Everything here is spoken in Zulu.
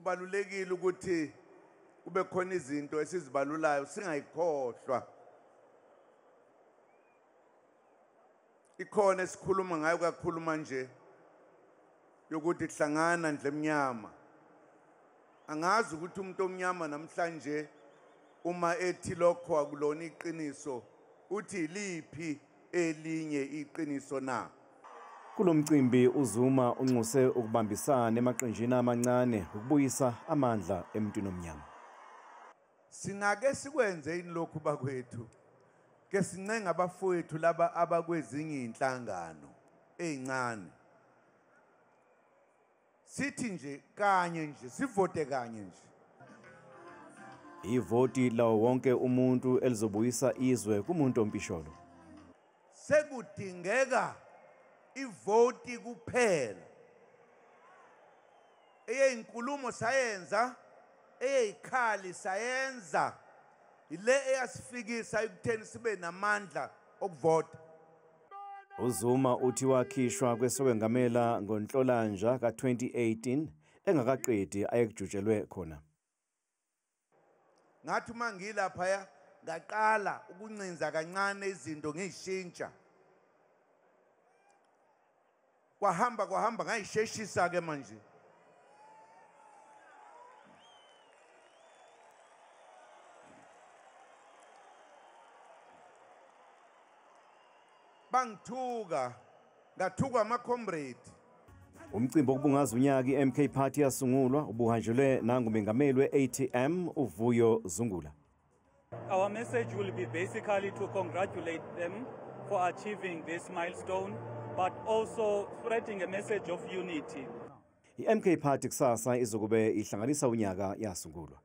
kubalulekile ukuthi kube khona izinto esizibalulayo singayikhohlwa. Ikhona esikhuluma ngayo kakhulu manje yokuthi kuhlangana ndle emnyama. Angazi ukuthi umuntu omnyama namhlanje uma ethi lokho akulona iqiniso uthi liphi elinye iqiniso na. Kulomcimbi uZuma unxuse ukubambisana emaqenjini amancane ukubuyisa amandla emntwini omnyama. Singake sikwenze inlokhu bakwethu. Ke sincenga abafowethu laba abakwezinye inhlangano ezincane. Sithi nje kanye nje sivote kanye nje. Ivoti lawo wonke umuntu elizobuyisa izwe kumuntu ompisholo. Sekudingeka ivoti kuphela. Eyeyinkulumo sayenza, eyeyikhali sayenza. Ile eyasifikisa ekutheni sibe namandla okuvota. uZuma uthi wakhishwa kwesokwengamela ngoNhlolanja ka2018 engakaqedi ayekujutshelwe khona. Ngathi mangilapha ngaqala ukuncinza kancane izinto ngizishintsha. Kwahamba ngayisheshisa ke manje. Bangithuka, ngathukwa ama-comrade. Umcimbi wokubungaza unyaka iMK Party yasungulwa ubuhanjelwe nangumengameli we-ATM uVuyo Zungula. Our message will be basically to congratulate them for achieving this milestone, but also spreading a message of unity. iMK Party kusasa izokube ihlanganisa unyaka yasungulwa.